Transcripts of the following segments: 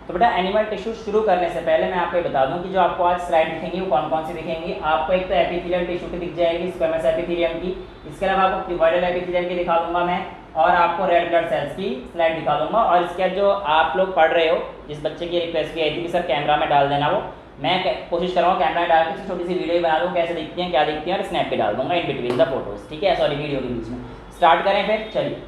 तो बेटा animal tissue शुरू करने से पहले मैं आपको ये बता दूं कि जो आपको आज स्लाइड दिखेंगी वो कौन कौन सी दिखेंगी। आपको एक तो एपिथेलियल टिश्यू की दिख जाएगी, स्क्वेमस एपिथेलियम की, इसके अलावा आपको क्यूबॉइडल एपिथेलियम की दिखा दूंगा मैं, और आपको रेड ब्लड सेल्स की स्लाइड दिखा दूंगा। और इसके बाद जो आप लोग पढ़ रहे हो, जिस बच्चे की रिक्वेस्ट भी आई थी कि सर कैमरा में डाल देना, वो मैं कोशिश कर रहा हूँ कैमरा में डाल के छोटी सी वीडियो बना दूँ कैसे दिखती हैं क्या दिखती हैं, और स्नैप पे डाल दूंगा इन बिटवीन द फोटोज, ठीक है, सॉरी वीडियो के बीच में। स्टार्ट करें फिर, चलिए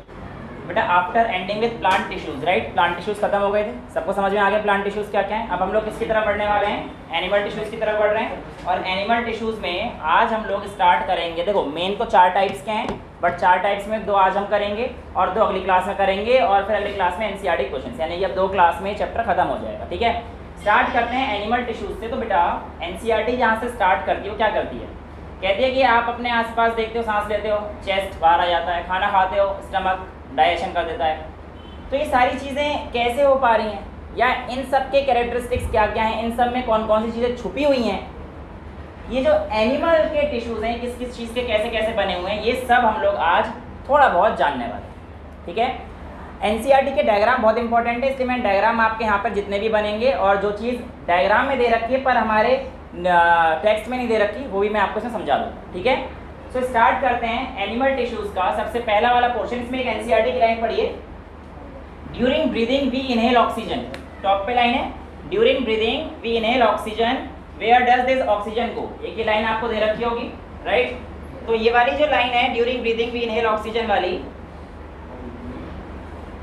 बेटा। After ending with plant tissues, right, plant tissues खत्म हो गए थे, सबको समझ में आ गया प्लांट टिश्यूज क्या क्या है। अब हम लोग किसकी तरफ बढ़ने वाले हैं, एनिमल टिश्यूज की तरफ बढ़ रहे हैं। और एनिमल टिश्यूज में आज हम लोग स्टार्ट करेंगे, देखो मेन तो 4 टाइप्स के हैं, बट 4 टाइप्स में 2 आज हम करेंगे और 2 अगली क्लास में करेंगे, और फिर अगली क्लास में एनसीईआरटी क्वेश्चन, यानी कि अब 2 क्लास में चैप्टर खत्म हो जाएगा, ठीक है। स्टार्ट करते हैं एनिमल टिश्यूज से। तो बेटा एनसीईआरटी जहाँ से स्टार्ट करती है वो क्या करती है, कहती है कि आप अपने आसपास देखते हो, सांस लेते हो, चेस्ट बाहर आ जाता है, खाना खाते हो, स्टमक डाइजेशन कर देता है। तो ये सारी चीज़ें कैसे हो पा रही हैं, या इन सब के कैरेक्टरिस्टिक्स क्या क्या हैं, इन सब में कौन कौन सी चीज़ें छुपी हुई हैं, ये जो एनिमल के टिश्यूज़ हैं किस किस चीज़ के कैसे कैसे बने हुए हैं, ये सब हम लोग आज थोड़ा बहुत जानने वाले हैं, ठीक है। एनसीईआरटी के डायग्राम बहुत इंपॉर्टेंट है, इसलिए मैं डायग्राम आपके यहाँ पर जितने भी बनेंगे, और जो चीज़ डायग्राम में दे रखी है पर हमारे टेक्स्ट में नहीं दे रखी, वो भी मैं आपको इसमें समझा दूँगा, ठीक है। सो स्टार्ट करते हैं एनिमल टिश्यूज़ का। सबसे पहला वाला पोर्शन, इसमें एक एनसीईआरटी की लाइन पढ़िए, during breathing we inhale oxygen, top पे लाइन है, during breathing we inhale oxygen, where does this oxygen go, एक ही लाइन आपको दे रखी होगी, राइट। तो ये वाली जो लाइन है during breathing we inhale oxygen वाली,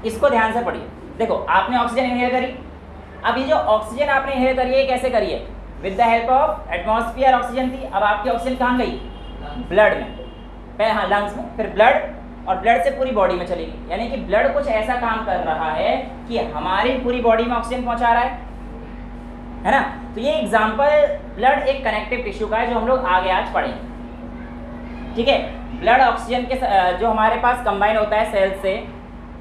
इसको ध्यान से पढ़िए। देखो आपने ऑक्सीजन इनहेल करी, अब ये जो ऑक्सीजन आपने इनहेल करी है कैसे करी है, with the help of atmosphere oxygen थी। अब आपकी ऑक्सीजन कहाँ गई, ब्लड में, पहले हाँ लंग्स में, फिर ब्लड, और ब्लड से पूरी बॉडी में चलेगी, यानी कि ब्लड कुछ ऐसा काम कर रहा है कि हमारी पूरी बॉडी में ऑक्सीजन पहुंचा रहा है ना। तो ये एग्जांपल ब्लड एक कनेक्टिव टिश्यू का है जो हम लोग आगे आज पढ़ेंगे, ठीक है। ब्लड ऑक्सीजन के जो हमारे पास कंबाइन होता है सेल्स से,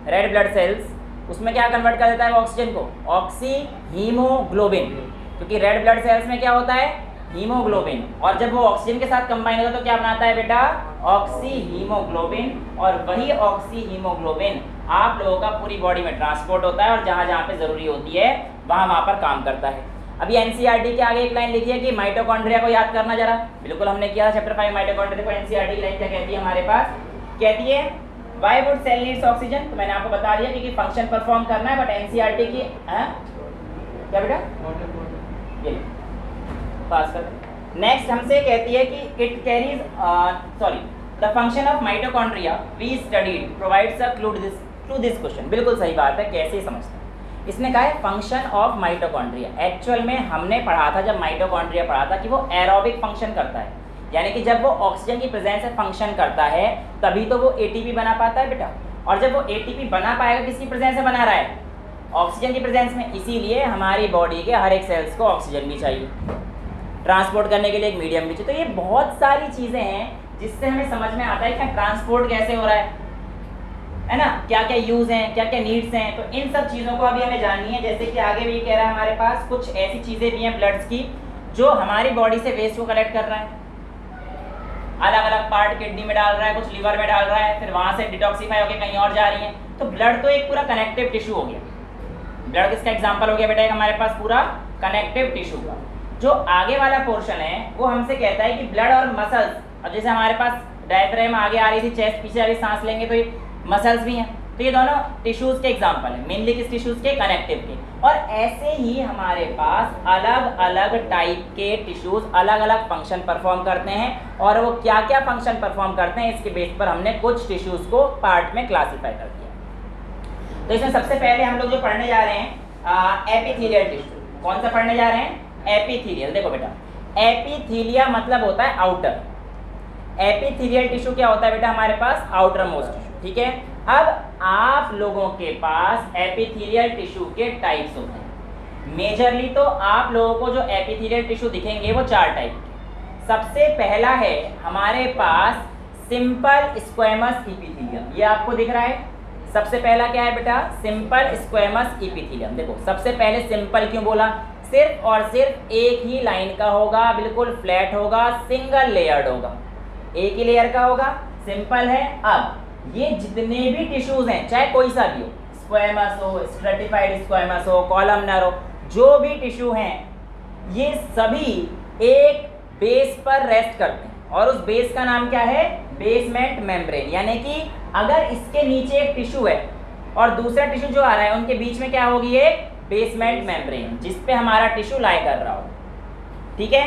रेड ब्लड सेल्स, उसमें क्या कन्वर्ट कर देता है वो ऑक्सीजन को, ऑक्सी हीमोग्लोबिन, क्योंकि रेड ब्लड सेल्स में क्या होता है, हीमोग्लोबिन, और जब वो ऑक्सीजन के साथ कंबाइन होता है तो क्या बनाता है बेटा, ऑक्सी हीमोग्लोबिन, और वही ऑक्सी हीमोग्लोबिन आप लोगों का पूरी बॉडी में ट्रांसपोर्ट होता है, और जहाँ जहाँ पे ज़रूरी होती है वहाँ पर काम करता है। अभी एनसीईआरटी के आगे एक लाइन लिखी है कि माइटोकॉन्ड्रिया को याद करना जरा, बिल्कुल हमने किया चैप्टर 5 माइटोकॉन्ड्रिया को। एनसीईआरटी की लाइन क्या कहती है हमारे पास, कहती है why would cell needs oxygen, तो मैंने आपको बता दिया क्योंकि फंक्शन परफॉर्म करना है, बट एनसीईआरटी की क्या बेटा, ये पास कर। नेक्स्ट हमसे कहती है कि it carries the function of mitochondria we studied provides a clue to this question. बिल्कुल सही बात है, कैसे समझते हैं। इसने कहा है फंक्शन ऑफ माइटोकॉन्ड्रिया, एक्चुअल में हमने पढ़ा था जब माइटोकॉन्ड्रिया पढ़ा था कि वो एरोबिक फंक्शन करता है, यानी कि जब वो ऑक्सीजन की प्रेजेंस से फंक्शन करता है तभी तो वो एटीपी बना पाता है बेटा। और जब वो एटीपी बना पाएगा किसकी प्रेजेंस से बना रहा है, ऑक्सीजन की प्रेजेंस में, इसीलिए हमारी बॉडी के हर एक सेल्स को ऑक्सीजन भी चाहिए, ट्रांसपोर्ट करने के लिए एक मीडियम भी चाहिए। तो ये बहुत सारी चीज़ें हैं जिससे हमें समझ में आता है कि ट्रांसपोर्ट कैसे हो रहा है ना, क्या क्या यूज़ हैं, क्या क्या नीड्स हैं। तो इन सब चीज़ों को अभी हमें जाननी है। जैसे कि आगे भी कह रहा है हमारे पास कुछ ऐसी चीज़ें भी हैं ब्लड्स की जो हमारी बॉडी से वेस्ट को कलेक्ट कर रहा है, अलग अलग पार्ट किडनी में डाल रहा है, कुछ लीवर में डाल रहा है, फिर वहाँ से डिटॉक्सीफाई होकर कहीं और जा रही है। तो ब्लड तो एक पूरा कनेक्टिव टिश्यू हो गया। ब्लड किसका एग्जाम्पल हो गया बेटा, एक हमारे पास पूरा कनेक्टिव टिश्यू का। जो आगे वाला पोर्शन है वो हमसे कहता है कि ब्लड और मसल्स, अब जैसे हमारे पास डायफ्राम आगे आ रही थी, चेस्ट पीछे आ रही, सांस लेंगे तो ये मसल्स भी हैं, तो ये दोनों टिश्यूज़ के एग्जाम्पल हैं, मेनली किस टिश्यूज़ के, कनेक्टिव के। और ऐसे ही हमारे पास अलग अलग टाइप के टिश्यूज़ अलग अलग फंक्शन परफॉर्म करते हैं, और वो क्या क्या फंक्शन परफॉर्म करते हैं इसके बेस पर हमने कुछ टिश्यूज़ को पार्ट में क्लासीफाई कर दिया। तो इसमें सबसे पहले हम लोग जो पढ़ने जा रहे हैं एपिथेलियल टिश्यू। कौन सा पढ़ने जा रहे हैं, एपिथेलियल। देखो बेटा एपिथेलिया मतलब होता है आउटर, एपिथेलियल टिश्यू क्या होता है बेटा हमारे पास, आउटर मोस्ट टिश्यू, ठीक है। अब आप लोगों के पास एपिथेलियल टिश्यू के टाइप्स होते हैं। मेजरली तो आप लोगों को जो एपिथेलियल टिश्यू दिखेंगे वो 4 टाइप के। सबसे पहला है हमारे पास सिंपल स्क्वेमस इपिथेलियम, ये आपको दिख रहा है। सबसे पहला क्या है बेटा, सिंपल स्क्वेमस इपिथेलियम। देखो सबसे पहले सिंपल क्यों बोला, सिर्फ और सिर्फ एक ही लाइन का होगा, बिल्कुल फ्लैट होगा, सिंगल लेयर्ड होगा, एक ही लेयर का होगा, सिंपल है। अब ये जितने भी टिश्यूज हैं चाहे कोई सा भी हो, स्क्वेमस हो, स्ट्रेटिफाइड स्क्वेमस हो, कॉलमनर हो, जो भी टिश्यू हैं ये सभी एक बेस पर रेस्ट करते हैं और उस बेस का नाम क्या है? Basement membrane. यानी कि अगर इसके नीचे एक टिश्यू है और दूसरा टिश्यू जो आ रहा है, उनके बीच में क्या होगी? एक बेसमेंट मेम्ब्रेन, जिस पे हमारा टिश्यू लाई कर रहा हो। ठीक है,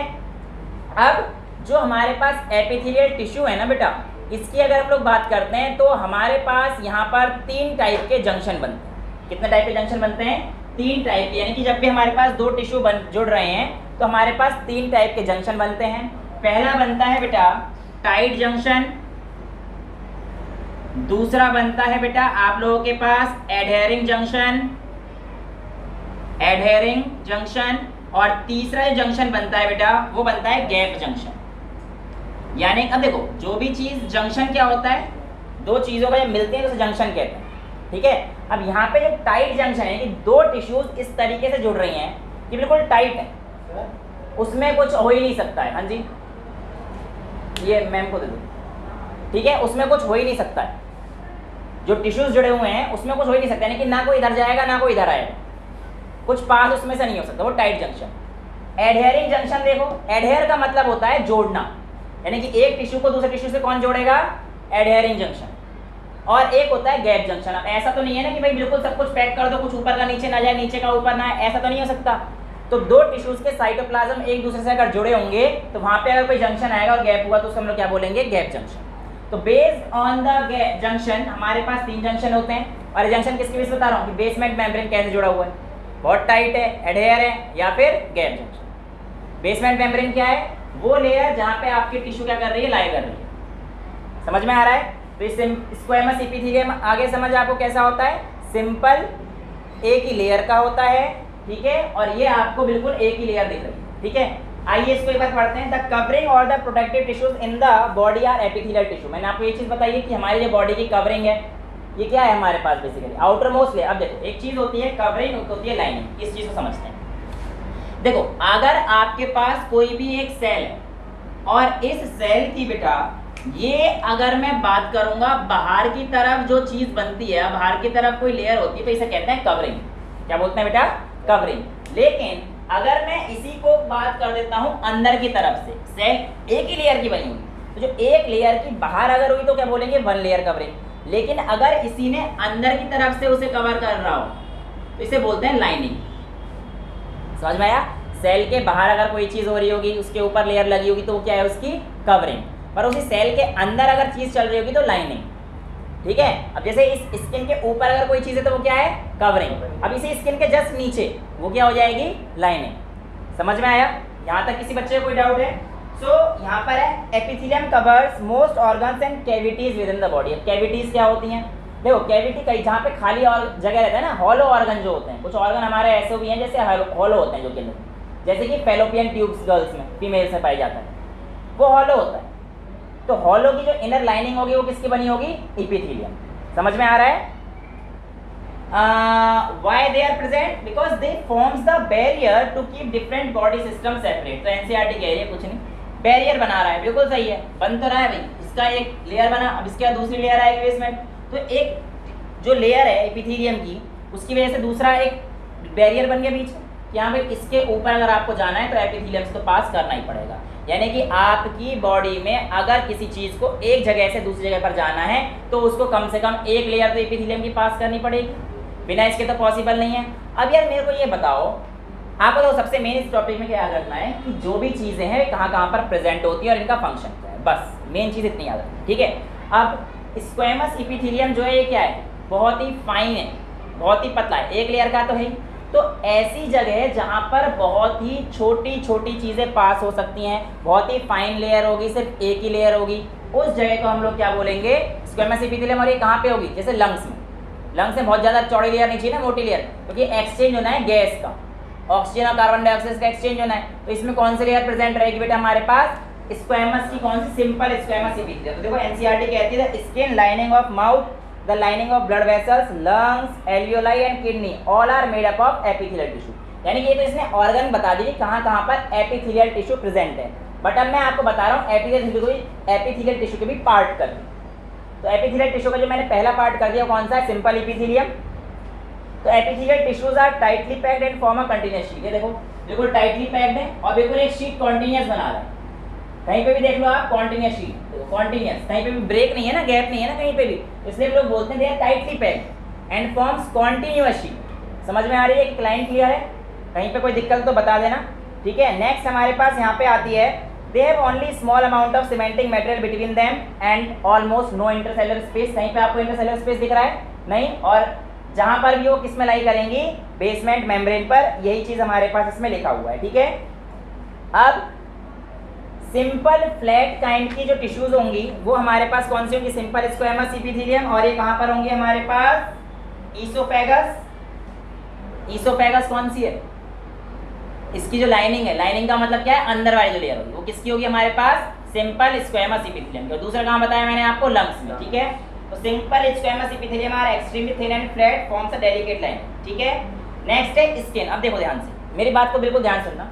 अब जो हमारे पास एपिथेलियल टिश्यू है ना बेटा, इसकी अगर हम लोग बात करते हैं तो हमारे पास यहाँ पर 3 टाइप के जंक्शन बनते हैं। कितने टाइप के जंक्शन बनते हैं? 3 टाइप के। यानी कि जब भी हमारे पास 2 टिश्यू जुड़ रहे हैं तो हमारे पास 3 टाइप के जंक्शन बनते हैं। पहला बनता है बेटा टाइट जंक्शन, दूसरा बनता है बेटा आप लोगों के पास एडहेरिंग जंक्शन, और तीसरा जो जंक्शन बनता है बेटा वो बनता है गैप जंक्शन। यानी अब देखो, जो भी चीज जंक्शन क्या होता है? 2 चीजों का जब मिलते हैं तो उसे जंक्शन कहते हैं। ठीक है, अब यहाँ पे जो टाइट जंक्शन है कि 2 टिश्यूज इस तरीके से जुड़ रही हैं कि बिल्कुल टाइट है, उसमें कुछ हो ही नहीं सकता है। हाँ जी, ये मैम को दे दो। ठीक है, उसमें कुछ हो ही नहीं सकता है। जो टिश्यूज जुड़े हुए हैं उसमें कुछ हो ही नहीं सकता, यानी कि ना कोई इधर जाएगा ना कोई इधर आएगा, कुछ पास उसमें से नहीं हो सकता, वो टाइट जंक्शन। एडहेरिंग जंक्शन देखो, एडहेयर का मतलब होता है जोड़ना, यानी कि एक टिश्यू को दूसरे टिश्यू से कौन जोड़ेगा? Adhering junction. और एक होता है गैप जंक्शन। अब ऐसा तो नहीं है ना कि भाई बिल्कुल सब कुछ पैक कर दो, कुछ ऊपर का नीचे ना जाए, नीचे का ऊपर ना आए, ऐसा तो नहीं हो सकता। तो 2 टिश्यूज के साइटोप्लाज्म एक दूसरे से अगर जुड़े होंगे तो वहां पे अगर कोई जंक्शन आएगा और गैप हुआ तो उसको हम लोग क्या बोलेंगे? Gap junction. तो बेस्ड ऑन द जंक्शन हमारे पास 3 जंक्शन होते हैं। और जंक्शन किसके बीच बता रहा हूँ कि बेसमेंट मेम्ब्रेन कैसे जुड़ा हुआ है, बहुत टाइट है, एडहेयर है, या फिर गैप जंक्शन। बेसमेंट मेम्ब्रेन क्या है? वो लेयर जहाँ पे आपकी टिश्यू क्या कर रही है? लाई कर रही है। समझ में आ रहा है? तो इस स्क्वेमस एपिथेलियम आगे समझ आपको कैसा होता है? सिंपल एक ही लेयर का होता है। ठीक है, और ये आपको बिल्कुल एक ही लेयर दिख रही है। ठीक है, आइए इसको एक बार पढ़ते हैं। द कवरिंग और the protective tissues in the body are epithelial tissue. मैंने आपको ये चीज़ बताई है कि हमारी जो बॉडी की कवरिंग है ये क्या है हमारे पास? Basically outermost layer. अब देखो, एक चीज़ होती है कवरिंग, एक होती है लाइनिंग। इस चीज़ को समझते हैं। देखो, अगर आपके पास कोई भी एक सेल है और इस सेल की बेटा ये अगर मैं बात करूंगा बाहर की तरफ जो चीज बनती है, बाहर की तरफ कोई लेयर होती है तो इसे कहते हैं कवरिंग। क्या बोलते हैं बेटा? कवरिंग। लेकिन अगर मैं इसी को बात कर देता हूं अंदर की तरफ से, सेल एक ही लेयर की बनी हुई, तो जो एक लेयर की बाहर अगर हुई तो क्या बोलेंगे? 1 लेयर कवरिंग। लेकिन अगर इसी ने अंदर की तरफ से उसे कवर कर रहा हो तो इसे बोलते हैं लाइनिंग। समझ में आया? सेल के बाहर अगर कोई चीज हो रही होगी, उसके ऊपर लेयर लगी होगी तो वो क्या है? उसकी कवरिंग। पर उसी सेल के अंदर अगर चीज चल रही होगी तो लाइनिंग। ठीक है, अब जैसे इस स्किन के ऊपर अगर कोई चीज है तो वो क्या है? कवरिंग। अब इसी स्किन के जस्ट नीचे वो क्या हो जाएगी? लाइनिंग। समझ में आया? यहाँ तक किसी बच्चे को कोई डाउट है? सो यहाँ पर है epithelium covers most organs and cavities with in the body. अब कैविटीज क्या होती हैं? देखो, कैविटी कहीं जहाँ पे खाली और जगह रहता है ना, हॉलो ऑर्गन जो होते हैं, कुछ ऑर्गन हमारे ऐसे भी हैं जैसे हॉलो होते हैं, जो कि जैसे कि फेलोपियन ट्यूब्स गर्ल्स में, फीमेल्स में पाया जाता है, वो हॉलो होता है। तो हॉलो की जो इनर लाइनिंग होगी वो किसकी बनी होगी? एपिथेलियम। समझ में आ रहा है? Why they are present? Because they forms the barrier to keep different body system separate. तो एनसीईआरटी कह रही है कुछ नहीं, बैरियर बना रहा है। बिल्कुल सही है, बन तो रहा है भाई। इसका एक लेयर बना, अब इसके बाद दूसरी लेयर आएगी बेसमेंट। तो एक जो लेयर है एपिथेलियम की, उसकी वजह से दूसरा एक बैरियर बन गया बीच में। यहाँ पे इसके ऊपर अगर आपको जाना है तो एपिथेलियम को पास करना ही पड़ेगा। यानी कि आपकी बॉडी में अगर किसी चीज को एक जगह से दूसरी जगह पर जाना है तो उसको कम से कम एक लेयर तो एपिथेलियम की पास करनी पड़ेगी, बिना इसके तो पॉसिबल नहीं है। अब यार मेरे को ये बताओ, आपको तो सबसे मेन इस टॉपिक में क्या याद रखना है कि जो भी चीज़ें हैं कहाँ कहाँ पर प्रेजेंट होती है और इनका फंक्शन क्या है, बस मेन चीज़ इतनी याद रखनी। ठीक है, अब स्क्वेमस एपिथेलियम जो है ये क्या है? बहुत ही फाइन है, बहुत ही पतला है, एक लेयर का तो है। तो ऐसी जगह जहाँ पर बहुत ही छोटी छोटी चीज़ें पास हो सकती हैं, बहुत ही फाइन लेयर होगी, सिर्फ एक ही लेयर होगी, उस जगह को हम लोग क्या बोलेंगे? Squamous epithelium. और ये कहाँ पे होगी? जैसे लंग्स में बहुत ज़्यादा चौड़ी लेयर नहीं चाहिए ना, मोटी लेयर, क्योंकि एक्सचेंज होना है गैस का, ऑक्सीजन और कार्बन डाइऑक्साइड का एक्सचेंज होना है। तो इसमें कौन सी लेयर प्रेजेंट रहेगी बेटा हमारे पास? स्क्वेमस की कौन सी? Simple squamous epithelium. तो देखो एनसीईआरटी कहती है skin lining of mouth, the lining of blood vessels, lungs, alveoli and kidney all are made up of epithelial tissue। यानी कि ये तो इसने ऑर्गन बता दी कहाँ कहाँ पर एपिथेलियल टिश्यू प्रेजेंट है। बट अब मैं आपको बता रहा हूँ एपिथेलियल टिश्यू के भी पार्ट कर। तो एपिथेलियल टिश्यू का जो मैंने पहला पार्ट कर दिया कौन सा है? Simple epithelium. तो epithelial tissues are tightly packed and form a continuous sheet. ये देखो बिल्कुल टाइटली पैक्ड है और बिल्कुल एक शीट कॉन्टिन्यूअस बना रहा है। कहीं पे भी देख लो आप कॉन्टिन्यूअस शीट, देखो कॉन्टिन्यूअस, कहीं पे भी ब्रेक नहीं है ना, गैप नहीं है ना कहीं पे भी, इसलिए हम लोग बोलते हैं they are tightly packed and forms continuous sheet. समझ में आ रही है कि क्लाइंट क्लियर है? कहीं पे कोई दिक्कत तो बता देना, ठीक है। नेक्स्ट हमारे पास यहाँ पे आती है they have only small amount of cementing material between them and almost no intercellular space. कहीं पे आपको इंटरसेलुलर स्पेस दिख रहा है? नहीं। और जहाँ पर भी वो किस में लाई करेंगी? बेसमेंट मेम्ब्रेन पर। यही चीज़ हमारे पास इसमें लिखा हुआ है, ठीक है। अब सिंपल फ्लैट काइंड की जो टिश्यूज होंगी वो हमारे पास कौन सी होंगी? Simple squamous epithelium. और ये कहाँ पर होंगी हमारे पास? ईसोफेगस। ईसोफेगस कौन सी है? इसकी जो लाइनिंग है, लाइनिंग का मतलब क्या है? अंदर वाली जो लेयर होगी वो किसकी होगी हमारे पास? Simple squamous epithelium. और दूसरा कहाँ बताया मैंने आपको? लंग्स में, ठीक है। तो simple squamous epithelium are extremely thin and flat, forms a delicate line, ठीक है। नेक्स्ट है स्किन। अब देखो ध्यान से, मेरी बात को बिल्कुल ध्यान सुनना।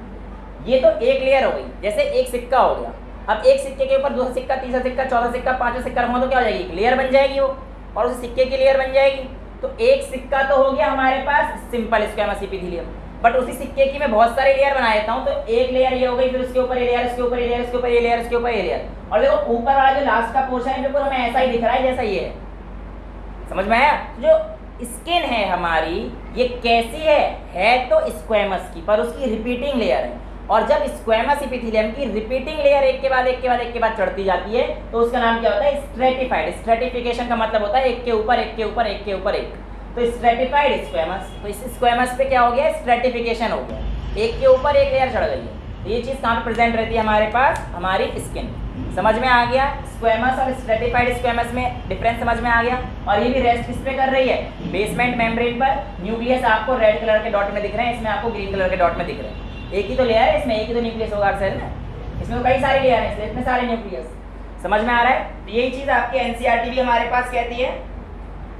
ये तो एक लेयर हो गई, जैसे एक सिक्का हो गया। अब एक सिक्के के ऊपर दूसरा सिक्का, तीसरा सिक्का, चौथा सिक्का, पांचवा सिक्का रखूंगा तो क्या हो जाएगी? एक लेयर बन जाएगी वो, और उस सिक्के की लेयर बन जाएगी। तो एक सिक्का तो हो गया हमारे पास सिंपल स्क्वेमस एपिथेलियम, बट उसी सिक्के की मैं बहुत सारे लेयर बना देता हूँ। तो एक लेयर ये हो गई, फिर उसके ऊपर ये लेयर, उसके ऊपर ये लेयर, उसके ऊपर ये लेयर, उसके ऊपर ये लेयर। और देखो ऊपर वाला जो लास्ट का पोर्शन है बिल्कुल हमें ऐसा ही दिख रहा है जैसा ये है। समझ में आया? जो स्किन है हमारी ये कैसी है तो स्क्वेमस की, पर उसकी रिपीटिंग लेयर है। और जब स्क्वेमस एपिथेलियम की रिपीटिंग लेयर एक के बाद एक के बाद एक के बाद चढ़ती जाती है तो उसका नाम क्या होता है? स्ट्रेटिफाइड। स्ट्रेटिफिकेशन का मतलब होता है एक के ऊपर एक के ऊपर एक के ऊपर एक। तो स्ट्रेटिफाइड स्क्वेमस, तो इस स्क्वेमस पे क्या हो गया? स्ट्रेटिफिकेशन हो गया, एक के ऊपर एक लेयर चढ़ गई है। तो ये चीज़ कहाँ पे प्रेजेंट रहती है हमारे पास? हमारी स्किन। समझ में आ गया? स्क्वेमस और स्ट्रेटिफाइड स्क्वेमस में डिफरेंस समझ में आ गया। और ये भी रेस्ट किस पे कर रही है? बेसमेंट मेम्ब्रेन पर। न्यूक्लियस आपको रेड कलर के डॉट में दिख रहे हैं, इसमें आपको ग्रीन कलर के डॉट में दिख रहे हैं। एक ही तो लेयर है इसमें, एक ही तो न्यूक्लियस होगा सेल में, इसमें कई सारी लेयर है इसलिए इतने सारे न्यूक्लियस। समझ में आ रहा है? तो यही चीज़ आपकी एनसीईआरटी भी हमारे पास कहती है।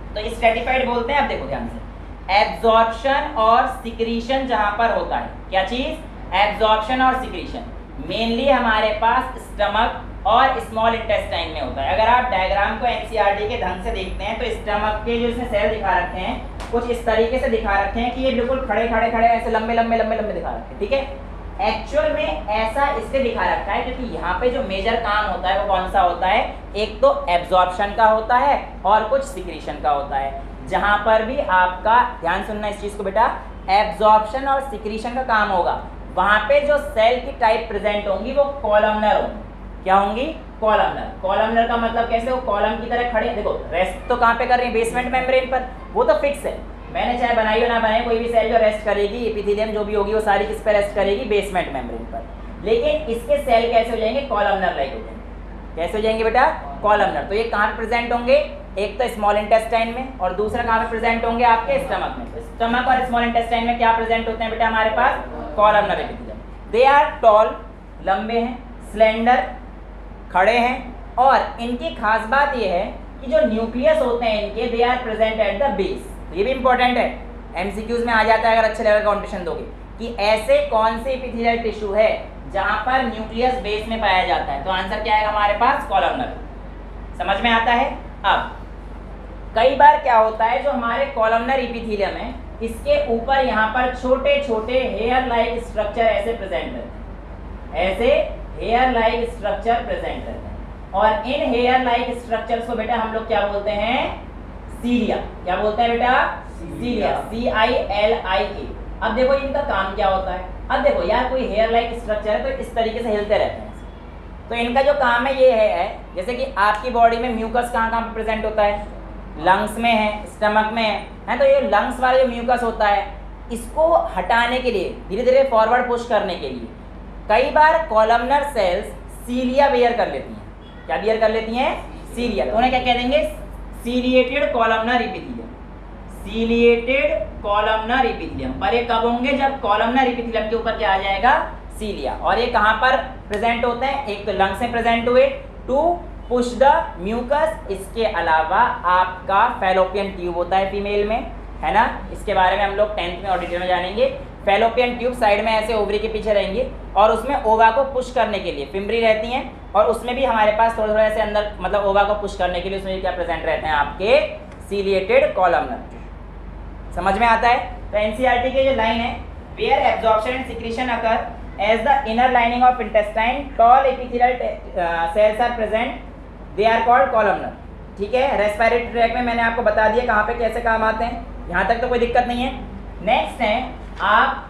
तो स्ट्रेटिफाइड बोलते हैं। अब देखो ध्यान से, एब्जॉर्प्शन और सिक्रीशन जहां पर होता है, क्या चीज? एब्जॉर्प्शन और सिक्रीशन मेनली हमारे पास स्टमक और स्मॉल इंटेस्टाइन में होता है। अगर आप डायग्राम को एनसीईआरटी के ढंग से देखते हैं तो स्टमक के जो इसमें सेल दिखा रखे हैं कुछ इस तरीके से दिखा रखे हैं कि ये बिल्कुल खड़े खड़े खड़े ऐसे लंबे लंबे लंबे लंबे दिखा रखे हैं, ठीक है। एक्चुअल में ऐसा इससे दिखा रखा है क्योंकि यहाँ पे जो मेजर काम होता है वो कौन सा होता है? एक तो एब्जॉर्प्शन का होता है और कुछ सिक्रीशन का होता है। जहां पर भी आपका ध्यान सुनना इस चीज को बेटा, एब्जॉर्प्शन और सिक्रीशन का काम होगा वहां पे जो सेल की टाइप प्रेजेंट होंगी वो कॉलमनर होंगी। क्या होंगी? कॉलमनर। कॉलमनर का मतलब कैसे? वो कॉलम की तरह खड़े। देखो रेस्ट तो कहाँ पे कर रही है? बेसमेंट मेम्ब्रेन पर, वो तो फिक्स है। मैंने चाहे बनाई हो ना बनाई, कोई भी सेल जो रेस्ट करेगी, एपिथेलियम जो भी होगी वो सारी किस पे रेस्ट करेगी? बेसमेंट मेम्ब्रेन पर। लेकिन इसके सेल कैसे हो जाएंगे? कॉलमनर लाइक हो जाएंगे। कैसे हो जाएंगे बेटा? कॉलमनर। तो ये कहाँ पे प्रेजेंट होंगे? एक तो स्मॉल इंटेस्टाइन में और दूसरा कहाँ पे प्रेजेंट होंगे? आपके स्टमक में। तो स्टमक और स्मॉल इंटेस्टाइन में क्या प्रेजेंट होते हैं बेटा हमारे पास? Columnar epithelium. They are tall, लंबे हैं, स्लेंडर, खड़े हैं, और इनकी खास बात यह है कि जो न्यूक्लियस होते हैं इनके, they are present at the base. ये भी इंपॉर्टेंट है, एमसीक्यूज में आ जाता है अगर अच्छे लेवल का कॉम्पिटिशन दोगे कि ऐसे कौन से एपिथेलियल टिश्यू है जहां पर न्यूक्लियस बेस में पाया जाता है। तो आंसर क्या है हमारे पास? कॉलमनर। समझ में आता है? अब कई बार क्या होता है, जो हमारे कॉलमनर एपिथेलियम है इसके ऊपर यहाँ पर छोटे छोटे हेयर लाइक स्ट्रक्चर ऐसे प्रेजेंट रहते हैं, ऐसे हेयर लाइक स्ट्रक्चर प्रेजेंट रहते हैं। और इन हेयर लाइक स्ट्रक्चर्स को बेटा हम लोग क्या बोलते हैं? सीलिया। क्या बोलते हैं बेटा? सीलिया। CILIA। अब देखो इनका काम क्या होता है। अब देखो यार, कोई हेयर लाइक स्ट्रक्चर है तो इस तरीके से हिलते रहते हैं। तो इनका जो काम है ये है, जैसे कि आपकी बॉडी में म्यूकस कहाँ कहाँ प्रेजेंट होता है? लंग्स में है, स्टमक में है। तो ये लंग्स वाला जो म्यूकस होता है इसको हटाने के लिए, धीरे धीरे फॉरवर्ड पुश करने के लिए कई बार कॉलमनर सेल्स सीलिया बेयर कर लेती हैं। क्या बेयर कर लेती हैं? सीलिया। तो उन्हें क्या कह देंगे? Ciliated columnar epithelium. Ciliated columnar epithelium. पर ये कब होंगे? जब कॉलमनर एपिथेलियम के ऊपर क्या आ जाएगा? सीलिया। और ये कहाँ पर प्रेजेंट होते हैं? एक तो लंग्स में प्रेजेंट हुए टू पुश द म्यूकस। इसके अलावा आपका फैलोपियन ट्यूब होता है फीमेल में, है ना। इसके बारे में हम लोग 10th में और डिटेल में जानेंगे। फैलोपियन ट्यूब साइड में ऐसे ओवरी के पीछे रहेंगे और उसमें ओवा को पुश करने के लिए फिम्बरी रहती हैं, और उसमें भी हमारे पास थोड़ा थोड़ा ऐसे अंदर, मतलब ओवा को पुश करने के लिए उसमें क्या प्रेजेंट रहते हैं? आपके सीलिएटेड कॉलमनर। समझ में आता है? तो एनसीईआरटी की जो लाइन है, where absorption and secretion occur as the inner lining of intestine, tall epithelial cells are present, they are called columnar. ठीक है, रेस्पिरेटरी ट्रैक में मैंने आपको बता दिया कहाँ पे कैसे काम आते हैं, यहाँ तक तो कोई दिक्कत नहीं है। नेक्स्ट है, आप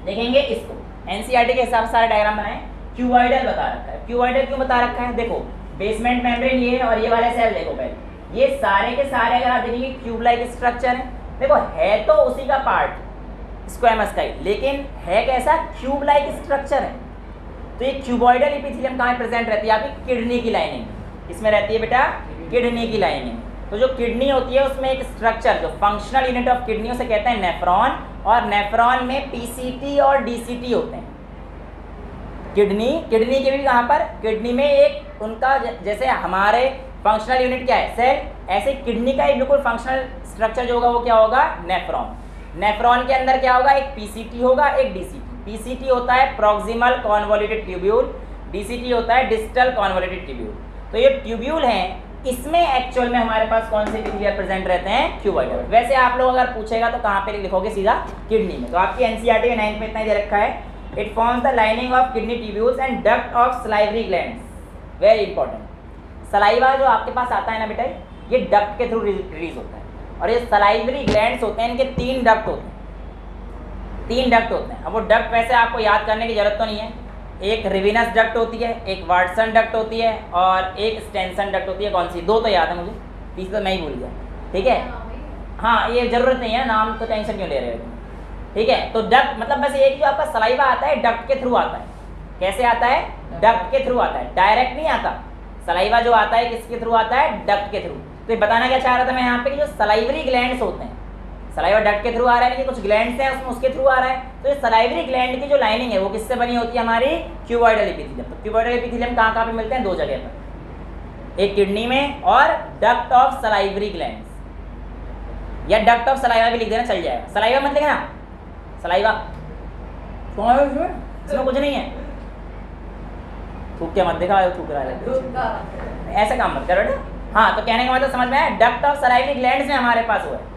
देखेंगे इसको एनसीईआरटी के हिसाब से सारा डायग्राम बनाए, क्यूबॉइडल बता रखा है। क्यूबॉइडल क्यों बता रखा है? देखो बेसमेंट मेम्ब्रेन ये है और ये वाले सेल देखो पहले, ये सारे के सारे अगर आप देखेंगे क्यूब लाइक स्ट्रक्चर है। देखो है तो उसी का पार्ट स्क्वेमस का ही, लेकिन है कैसा? क्यूब लाइक स्ट्रक्चर है। तो ये क्यूबॉइडल एपिथेलियम कहाँ प्रेजेंट रहती है? आपकी किडनी की लाइनिंग, इसमें रहती है बेटा किडनी की लाइनिंग। तो जो किडनी होती है उसमें एक स्ट्रक्चर, जो फंक्शनल यूनिट ऑफ किडनी उसे कहते हैं नेफ्रॉन, और नेफ्रॉन में पीसीटी और डीसीटी होते हैं। किडनी के भी कहाँ पर? किडनी में एक उनका जैसे हमारे फंक्शनल यूनिट क्या है? सेल, ऐसे किडनी का एक बिल्कुल फंक्शनल स्ट्रक्चर जो होगा वो क्या होगा? नेफ्रॉन। नेफ्रॉन के अंदर क्या होगा? एक पीसीटी होगा, एक डीसीटी। पीसीटी होता है प्रॉक्सिमल कॉन्वोल्यूटेड ट्यूब्यूल, डीसीटी होता है डिस्टल कॉन्वोल्यूटेड ट्यूब्यूल। तो ये ट्यूब्यूल हैं, इसमें एक्चुअल में हमारे पास कौन से एपिथेलियल प्रेजेंट रहते हैं? क्यूबॉइडल। वैसे आप लोग अगर पूछेगा तो कहाँ पे लिखोगे? सीधा किडनी में। तो आपकी एनसीईआरटी में 9th में इतना ही दे रखा है, it forms the lining of kidney tubules and duct of salivary glands. Very important, saliva जो आपके पास आता है ना बेटा, ये डक्ट के थ्रू रिलीज होता है, और ये सलाइवरी ग्लैंड्स होते हैं, इनके 3 डक्ट होते हैं, 3 डक्ट होते हैं। अब वो डक्ट वैसे आपको याद करने की जरूरत तो नहीं है, एक रिविनस डक्ट होती है, एक वाटसन डक्ट होती है, और एक स्टेंसन डक्ट होती है। कौन सी? 2 तो याद है मुझे, तीसरा तो मैं ही भूल गया। ठीक है, हाँ ये जरूरत नहीं है, नाम तो टेंशन क्यों ले रहे हो? ठीक है, तो डक्ट मतलब बस एक जो आपका सलाइवा आता है डक्ट के थ्रू आता है। कैसे आता है? डक्ट के थ्रू आता है, डायरेक्ट नहीं आता। सलाइवा जो आता है किसके थ्रू आता है? डक्ट के थ्रू। तो ये बताना क्या चाह रहा था मैं यहाँ पे कि जो सलाइवरी ग्लैंड्स होते हैं, सलाइवा डक्ट के थ्रू आ रहा है, कुछ ग्लैंड्स हैं उसमें उसके थ्रू आ रहा है। तो ये सलाइवरी ग्लैंड की जो लाइनिंग है वो किससे बनी होती है? हमारी क्यूबॉइडल एपिथेलियम। तो क्यूबॉइडल एपिथेलियम कहाँ कहाँ पे मिलते हैं? 2 जगह पर, एक किडनी में और डक्ट ऑफ सलाइवरी ग्लैंड्स, या डक्ट ऑफ सलाइवा भी लिख देना चल जाएगा। सलाइवा मत लिखना, सलाइवा इसमें कुछ नहीं है, थूक के मत दिखा, थूक रहा है, ऐसा काम मत करो। हाँ, तो कहने का मतलब समझ में आया? डक्ट ऑफ सलाइवरी ग्लैंड्स में हमारे पास हुआ है